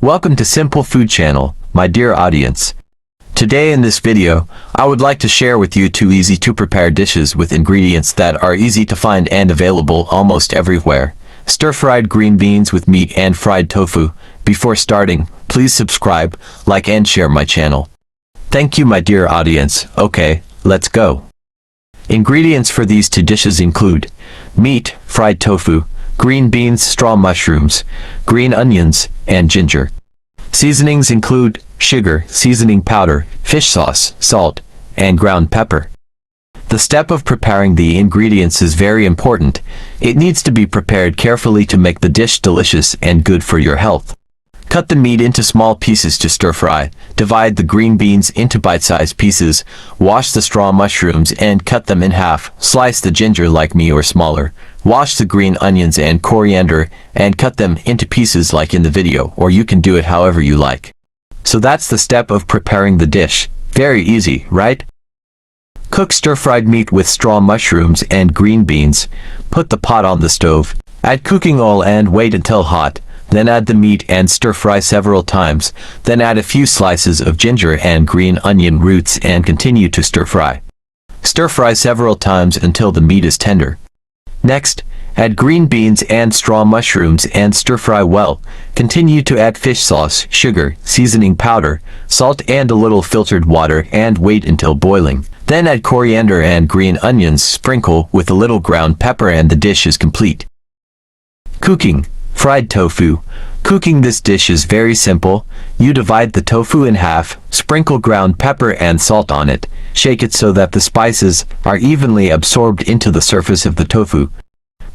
Welcome to Simple Food Channel, my dear audience. Today in this video, I would like to share with you two easy to prepare dishes with ingredients that are easy to find and available almost everywhere. Stir-fried green beans with meat and fried tofu. Before starting, please subscribe, like and share my channel. Thank you my dear audience. Okay, let's go. Ingredients for these two dishes include meat, fried tofu, green beans, straw mushrooms, green onions, and ginger. Seasonings include sugar, seasoning powder, fish sauce, salt, and ground pepper. The step of preparing the ingredients is very important. It needs to be prepared carefully to make the dish delicious and good for your health. Cut the meat into small pieces to stir fry. Divide the green beans into bite-sized pieces. Wash the straw mushrooms and cut them in half. Slice the ginger like me or smaller. Wash the green onions and coriander and cut them into pieces like in the video, or you can do it however you like. So that's the step of preparing the dish. Very easy, right? Cook stir-fried meat with straw mushrooms and green beans. Put the pot on the stove. Add cooking oil and wait until hot. Then add the meat and stir-fry several times. Then add a few slices of ginger and green onion roots and continue to stir-fry. Stir-fry several times until the meat is tender. Next, add green beans and straw mushrooms and stir-fry well. Continue to add fish sauce, sugar, seasoning powder, salt and a little filtered water and wait until boiling. Then add coriander and green onions, sprinkle with a little ground pepper and the dish is complete. Cooking. Fried tofu. Cooking this dish is very simple. You divide the tofu in half, sprinkle ground pepper and salt on it, shake it so that the spices are evenly absorbed into the surface of the tofu.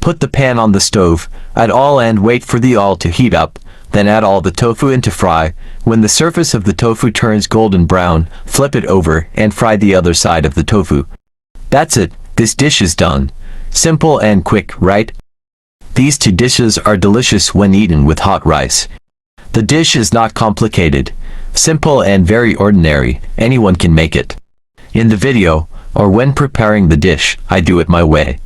Put the pan on the stove, add oil and wait for the oil to heat up, then add all the tofu into fry. When the surface of the tofu turns golden brown, flip it over and fry the other side of the tofu. That's it, this dish is done. Simple and quick, right? These two dishes are delicious when eaten with hot rice. The dish is not complicated. Simple and very ordinary, anyone can make it. In the video, or when preparing the dish, I do it my way.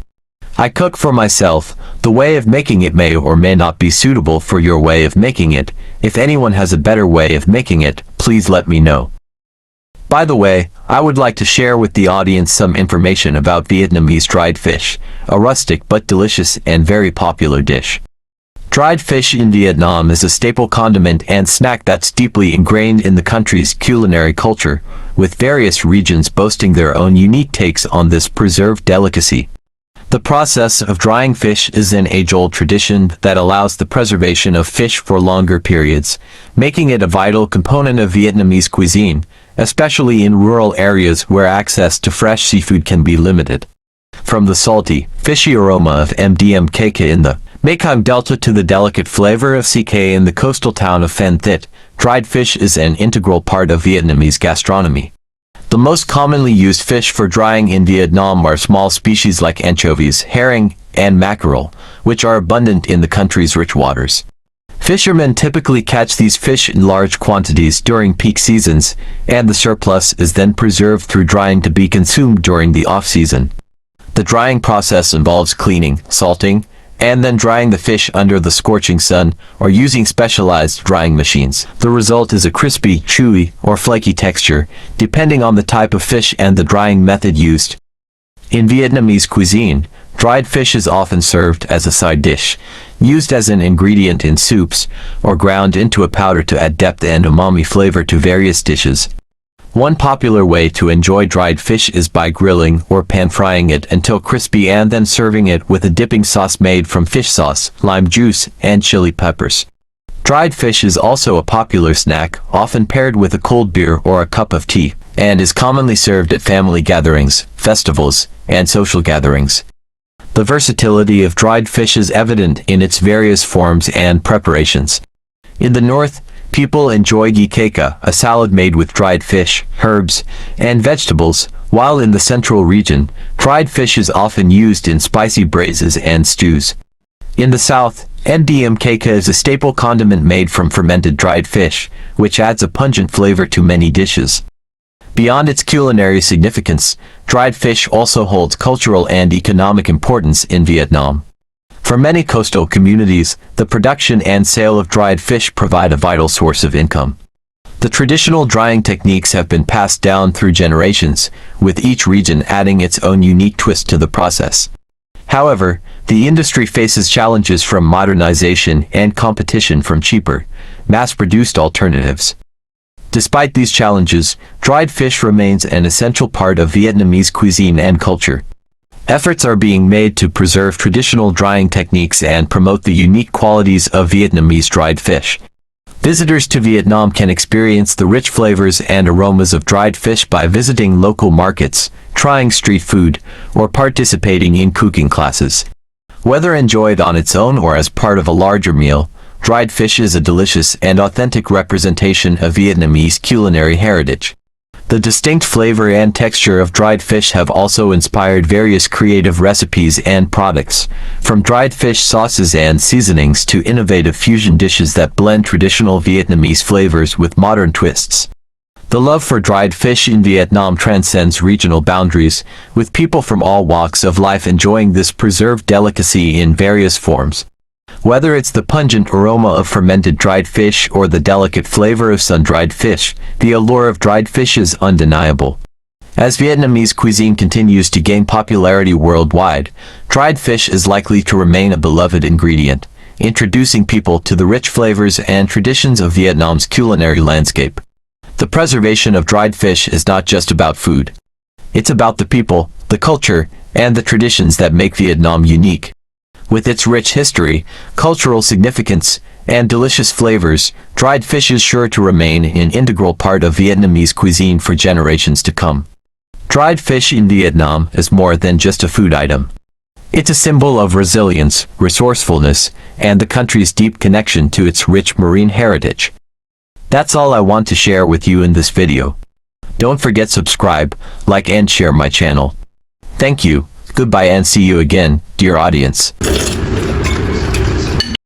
I cook for myself. The way of making it may or may not be suitable for your way of making it. If anyone has a better way of making it, please let me know. By the way, I would like to share with the audience some information about Vietnamese dried fish, a rustic but delicious and very popular dish. Dried fish in Vietnam is a staple condiment and snack that's deeply ingrained in the country's culinary culture, with various regions boasting their own unique takes on this preserved delicacy. The process of drying fish is an age-old tradition that allows the preservation of fish for longer periods, making it a vital component of Vietnamese cuisine, especially in rural areas where access to fresh seafood can be limited. From the salty, fishy aroma of MDMKK in the Mekong Delta to the delicate flavor of CK in the coastal town of Phan Thit, dried fish is an integral part of Vietnamese gastronomy. The most commonly used fish for drying in Vietnam are small species like anchovies, herring, and mackerel, which are abundant in the country's rich waters. Fishermen typically catch these fish in large quantities during peak seasons, and the surplus is then preserved through drying to be consumed during the off-season. The drying process involves cleaning, salting, and then drying the fish under the scorching sun or using specialized drying machines. The result is a crispy, chewy, or flaky texture, depending on the type of fish and the drying method used. In Vietnamese cuisine, dried fish is often served as a side dish, used as an ingredient in soups, or ground into a powder to add depth and umami flavor to various dishes. One popular way to enjoy dried fish is by grilling or pan-frying it until crispy and then serving it with a dipping sauce made from fish sauce, lime juice, and chili peppers. Dried fish is also a popular snack, often paired with a cold beer or a cup of tea, and is commonly served at family gatherings, festivals, and social gatherings. The versatility of dried fish is evident in its various forms and preparations. In the north, people enjoy gikeka, a salad made with dried fish, herbs, and vegetables, while in the central region, dried fish is often used in spicy braises and stews. In the south, MDMKK is a staple condiment made from fermented dried fish, which adds a pungent flavor to many dishes. Beyond its culinary significance, dried fish also holds cultural and economic importance in Vietnam. For many coastal communities, the production and sale of dried fish provide a vital source of income. The traditional drying techniques have been passed down through generations, with each region adding its own unique twist to the process. However, the industry faces challenges from modernization and competition from cheaper, mass-produced alternatives. Despite these challenges, dried fish remains an essential part of Vietnamese cuisine and culture. Efforts are being made to preserve traditional drying techniques and promote the unique qualities of Vietnamese dried fish. Visitors to Vietnam can experience the rich flavors and aromas of dried fish by visiting local markets, trying street food, or participating in cooking classes. Whether enjoyed on its own or as part of a larger meal, dried fish is a delicious and authentic representation of Vietnamese culinary heritage. The distinct flavor and texture of dried fish have also inspired various creative recipes and products, from dried fish sauces and seasonings to innovative fusion dishes that blend traditional Vietnamese flavors with modern twists. The love for dried fish in Vietnam transcends regional boundaries, with people from all walks of life enjoying this preserved delicacy in various forms. Whether it's the pungent aroma of fermented dried fish or the delicate flavor of sun-dried fish, the allure of dried fish is undeniable. As Vietnamese cuisine continues to gain popularity worldwide, dried fish is likely to remain a beloved ingredient, introducing people to the rich flavors and traditions of Vietnam's culinary landscape. The preservation of dried fish is not just about food. It's about the people, the culture, and the traditions that make Vietnam unique. With its rich history, cultural significance, and delicious flavors, dried fish is sure to remain an integral part of Vietnamese cuisine for generations to come. Dried fish in Vietnam is more than just a food item. It's a symbol of resilience, resourcefulness, and the country's deep connection to its rich marine heritage. That's all I want to share with you in this video. Don't forget subscribe, like and share my channel. Thank you, goodbye and see you again, dear audience.